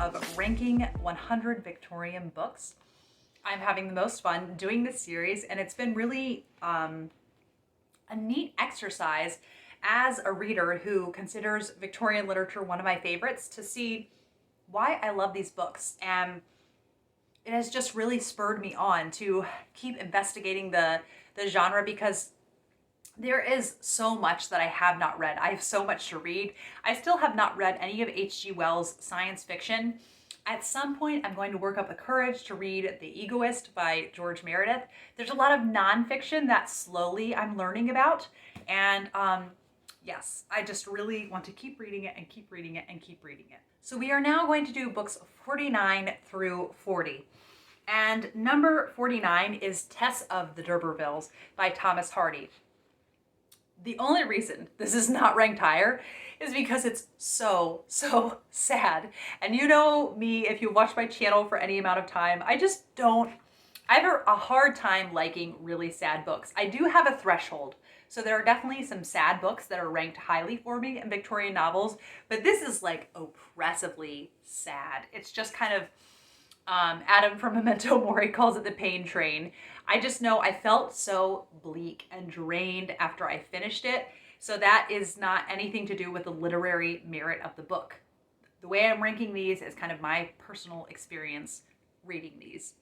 of ranking 100 Victorian books. I'm having the most fun doing this series, and it's been really a neat exercise as a reader who considers Victorian literature one of my favorites to see why I love these books. And it has just really spurred me on to keep investigating the genre, because there is so much that I have not read. I have so much to read. I still have not read any of H.G. Wells' science fiction. At some point, I'm going to work up the courage to read The Egoist by George Meredith. There's a lot of nonfiction that slowly I'm learning about. And yes, I just really want to keep reading it and keep reading it and keep reading it. So we are now going to do books 49 through 40. And number 49 is Tess of the Duerbervilles by Thomas Hardy. The only reason this is not ranked higher is because it's so sad. And you know me, if you watch my channel for any amount of time, I have a hard time liking really sad books. I do have a threshold. So there are definitely some sad books that are ranked highly for me in Victorian novels, but this is like oppressively sad. It's just kind of, Adam from Memento Mori calls it the pain train. I just know I felt so bleak and drained after I finished it. So that is not anything to do with the literary merit of the book. The way I'm ranking these is kind of my personal experience reading these.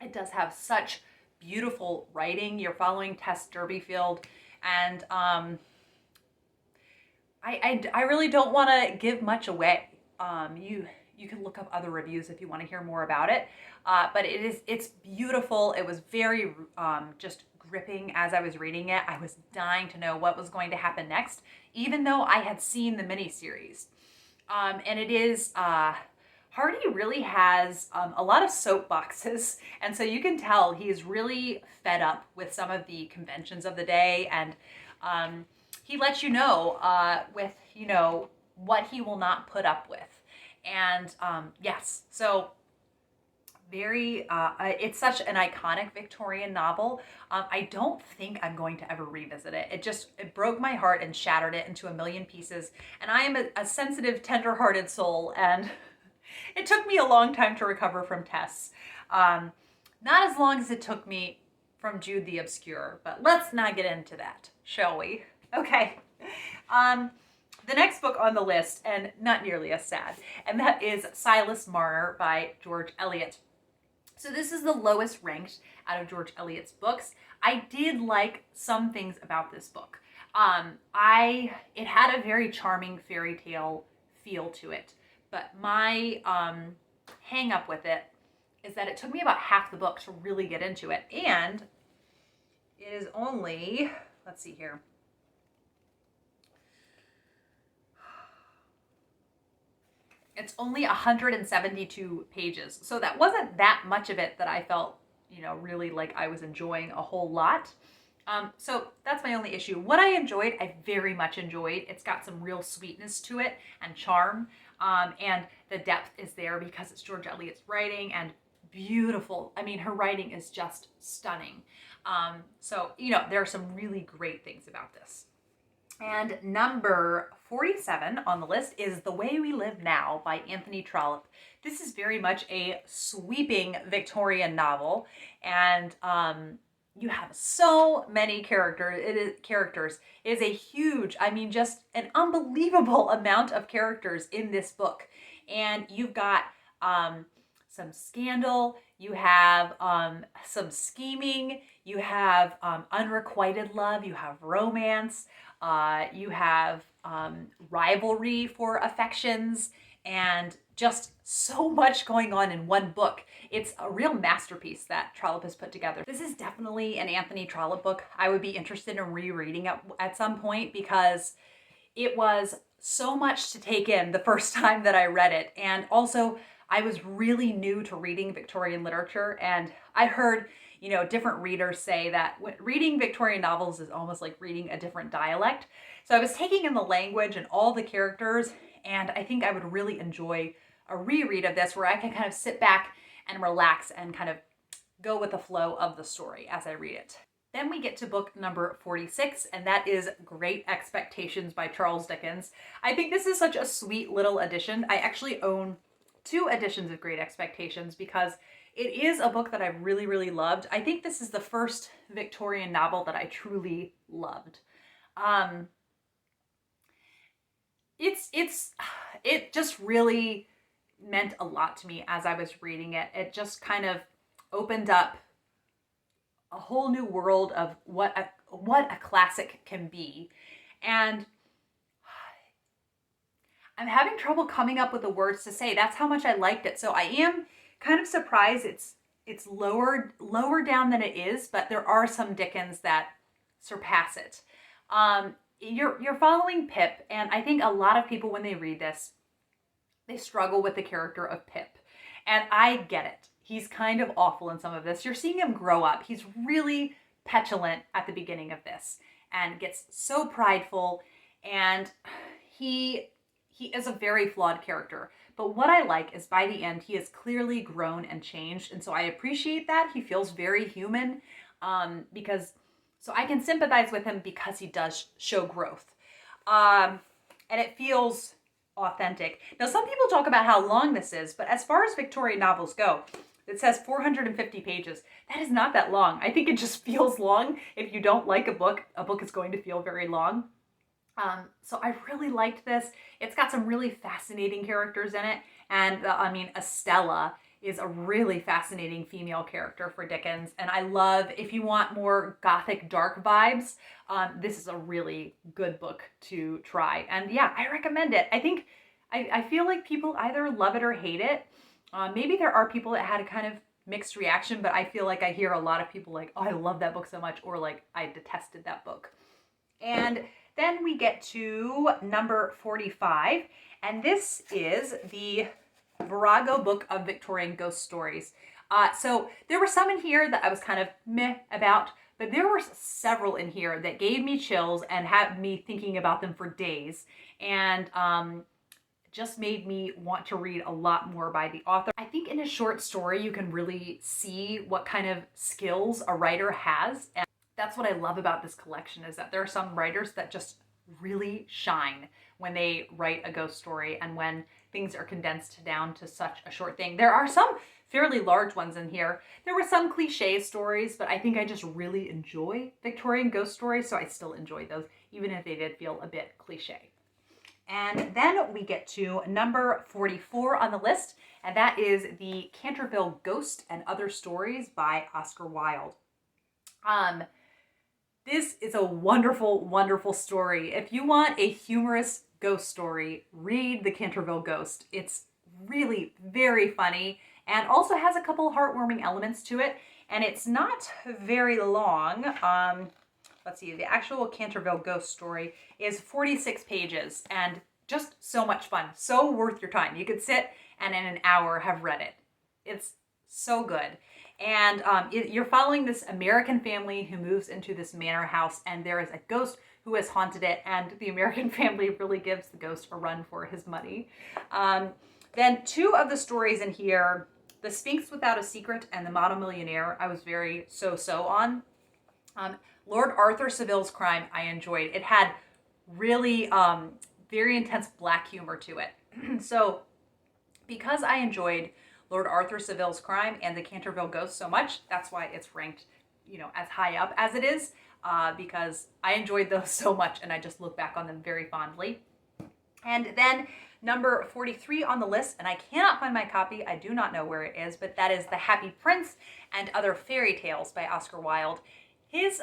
It does have such beautiful writing. You're following Tess Duerbervilles, and I really don't want to give much away. You can look up other reviews if you want to hear more about it. But it's beautiful. It was very just gripping as I was reading it. I was dying to know what was going to happen next, even though I had seen the miniseries. And it is, Hardy really has a lot of soapboxes. And so you can tell he's really fed up with some of the conventions of the day. And he lets you know with, what he will not put up with. And yes, so very, it's such an iconic Victorian novel. I don't think I'm going to ever revisit it. It broke my heart and shattered it into a million pieces. And I am a sensitive, tender-hearted soul, and it took me a long time to recover from Tess. Not as long as it took me from Jude the Obscure, but let's not get into that, shall we? Okay. The next book on the list, and not nearly as sad, and that is Silas, Marner by George Eliot. So this is the lowest ranked out of George Eliot's books. I did like some things about this book. It had a very charming fairy tale feel to it, but my hang up with it is that it took me about half the book to really get into it, and it is only, let's see here, it's only 172 pages. So that wasn't that much of it that I felt, really like I was enjoying a whole lot. So that's my only issue. What I enjoyed, I very much enjoyed. It's got some real sweetness to it and charm. And the depth is there because it's George Eliot's writing, and beautiful. I mean, her writing is just stunning. So, there are some really great things about this. And number 47 on the list is The Way We Live Now by Anthony Trollope. This is very much a sweeping Victorian novel, and you have so many characters. It is a huge, just an unbelievable amount of characters in this book. And you've got some scandal, you have some scheming, you have unrequited love, you have romance, you have rivalry for affections, and just so much going on in one book. It's a real masterpiece that Trollope has put together. This is definitely an Anthony Trollope book I would be interested in rereading at some point, because it was so much to take in the first time that I read it. And also, I was really new to reading Victorian literature, and I heard different readers say that reading Victorian novels is almost like reading a different dialect. So I was taking in the language and all the characters, and I think I would really enjoy a reread of this where I can kind of sit back and relax and kind of go with the flow of the story as I read it. Then we get to book number 46, and that is Great Expectations by Charles Dickens. I think this is such a sweet little addition. I actually own two editions of Great Expectations because it is a book that I really, really loved. I think this is the first Victorian novel that I truly loved. It just really meant a lot to me as I was reading it. It just kind of opened up a whole new world of what a classic can be. And I'm having trouble coming up with the words to say. That's how much I liked it. So I am kind of surprised it's lower down than it is, but there are some Dickens that surpass it. You're following Pip, and I think a lot of people when they read this, they struggle with the character of Pip. And I get it. He's kind of awful in some of this. You're seeing him grow up. He's really petulant at the beginning of this and gets so prideful, and he is a very flawed character. But what I like is by the end, he has clearly grown and changed. And so I appreciate that. He feels very human so I can sympathize with him because he does show growth. And it feels authentic. Now, some people talk about how long this is, but as far as Victorian novels go, it says 450 pages. That is not that long. I think it just feels long. If you don't like a book is going to feel very long. So I really liked this. It's got some really fascinating characters in it. And Estella is a really fascinating female character for Dickens. And I love, if you want more gothic dark vibes, this is a really good book to try. And yeah, I recommend it. I feel like people either love it or hate it. Maybe there are people that had a kind of mixed reaction, but I feel like I hear a lot of people like, oh, I love that book so much, or like, I detested that book. And then we get to number 45, and this is the Virago book of Victorian ghost stories. So there were some in here that I was kind of meh about, but there were several in here that gave me chills and had me thinking about them for days, and just made me want to read a lot more by the author. I think in a short story, you can really see what kind of skills a writer has. And that's what I love about this collection, is that there are some writers that just really shine when they write a ghost story and when things are condensed down to such a short thing. There are some fairly large ones in here. There were some cliche stories, but I think I just really enjoy Victorian ghost stories, so I still enjoy those, even if they did feel a bit cliche. And then we get to number 44 on the list, and that is the Canterville Ghost and Other Stories by Oscar Wilde. This is a wonderful, wonderful story. If you want a humorous ghost story, read the Canterville Ghost. It's really very funny and also has a couple heartwarming elements to it, and it's not very long. Let's see, the actual Canterville Ghost story is 46 pages and just so much fun. So worth your time. You could sit and in an hour have read it. It's so good. And you're following this American family who moves into this manor house, and there is a ghost who has haunted it, and the American family really gives the ghost a run for his money. Then two of the stories in here, The Sphinx Without a Secret and The Model Millionaire, I was very so-so on. Lord Arthur Saville's Crime, I enjoyed. It had really very intense black humor to it. So because I enjoyed Lord Arthur Saville's Crime and the Canterville Ghost so much, that's why it's ranked, as high up as it is, because I enjoyed those so much and I just look back on them very fondly. And then number 43 on the list, and I cannot find my copy, I do not know where it is, but that is The Happy Prince and Other Fairy Tales by Oscar Wilde. His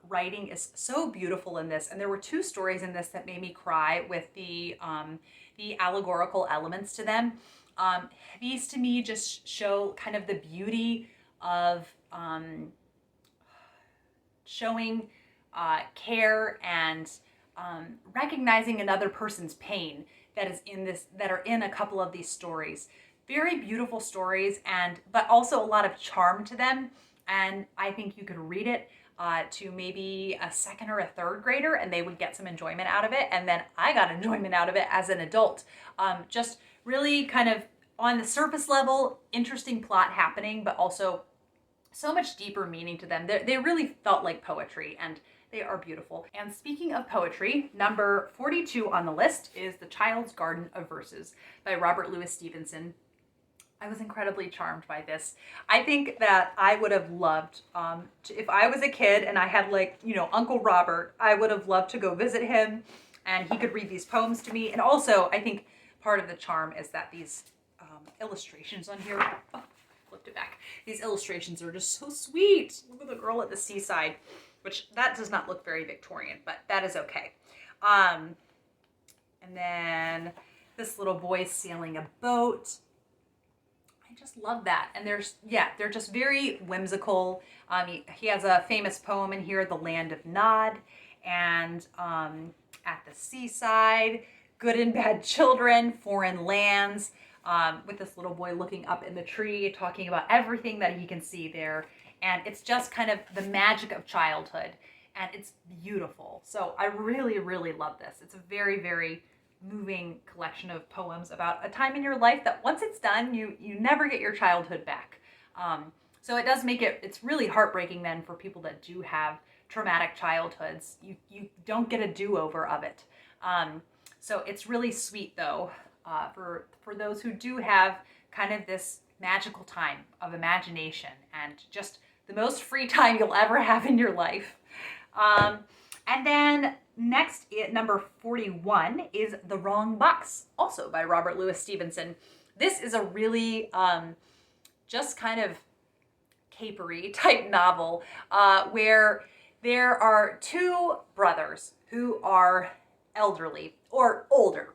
writing is so beautiful in this, and there were two stories in this that made me cry with the allegorical elements to them. These to me just show kind of the beauty of showing care and recognizing another person's pain that are in a couple of these stories. Very beautiful stories, but also a lot of charm to them. And I think you could read it to maybe a second or a third grader and they would get some enjoyment out of it. And then I got enjoyment out of it as an adult. Just really kind of on the surface level, interesting plot happening, but also so much deeper meaning to them. They really felt like poetry, and they are beautiful. And speaking of poetry, number 42 on the list is The Child's Garden of Verses by Robert Louis Stevenson. I was incredibly charmed by this. I think that I would have loved, if I was a kid and I had like, you know, Uncle Robert, I would have loved to go visit him and he could read these poems to me. And also, I think part of the charm is that these illustrations on here, oh, flipped it back. These illustrations are just so sweet. Look at the girl at the seaside, which that does not look very Victorian, but that is okay. And then this little boy sailing a boat. I just love that. And they're just very whimsical. He has a famous poem in here, The Land of Nod, and At the Seaside, Good and Bad Children, Foreign Lands, with this little boy looking up in the tree, talking about everything that he can see there. And it's just kind of the magic of childhood, and it's beautiful. So I really, really love this. It's a very, very moving collection of poems about a time in your life that once it's done, you never get your childhood back. So it does make it's really heartbreaking then for people that do have traumatic childhoods. You don't get a do-over of it. So it's really sweet though, for those who do have kind of this magical time of imagination and just the most free time you'll ever have in your life. And then next, at number 41, is The Wrong Box, also by Robert Louis Stevenson. This is a really just kind of capery type novel where there are two brothers who are elderly or older,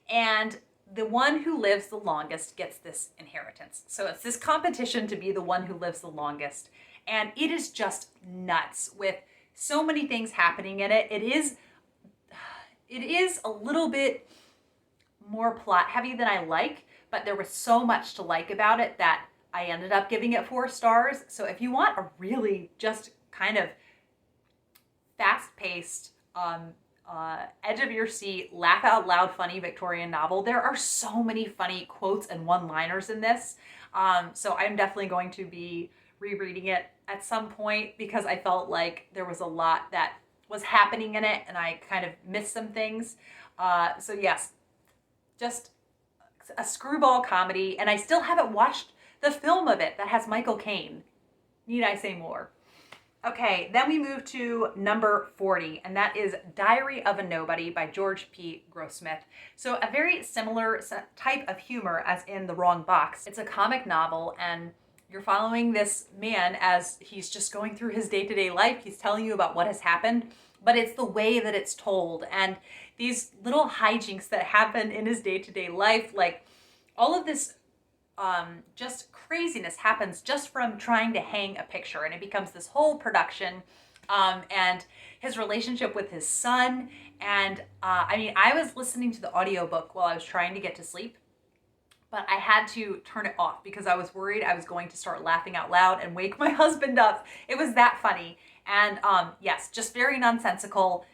and the one who lives the longest gets this inheritance. So it's this competition to be the one who lives the longest, and it is just nuts with so many things happening in it. It is a little bit more plot heavy than I like, but there was so much to like about it that I ended up giving it 4 stars. So if you want a really just kind of fast-paced, edge of your seat, laugh out loud funny Victorian novel, there are so many funny quotes and one-liners in this. So I'm definitely going to be rereading it at some point because I felt like there was a lot that was happening in it and I kind of missed some things. So yes, just a screwball comedy, and I still haven't watched the film of it that has Michael Caine. Need I say more? Okay, then we move to number 40, and that is Diary of a Nobody by George P. Grossmith. So a very similar type of humor as in The Wrong Box. It's a comic novel, and you're following this man as he's just going through his day-to-day life. He's telling you about what has happened, but it's the way that it's told, and these little hijinks that happen in his day-to-day life, like all of this just craziness happens just from trying to hang a picture, and it becomes this whole production, and his relationship with his son. And I mean, I was listening to the audiobook while I was trying to get to sleep, but I had to turn it off because I was worried I was going to start laughing out loud and wake my husband up. It was that funny. And yes, just very nonsensical,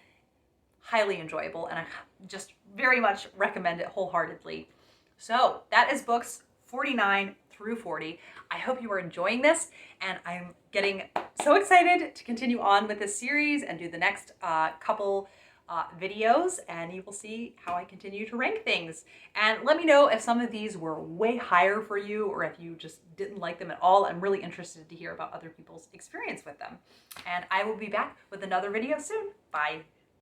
highly enjoyable, and I just very much recommend it wholeheartedly. So that is books 49 through 40. I hope you are enjoying this, and I'm getting so excited to continue on with this series and do the next couple videos, and you will see how I continue to rank things. And let me know if some of these were way higher for you or if you just didn't like them at all. I'm really interested to hear about other people's experience with them. And I will be back with another video soon. Bye.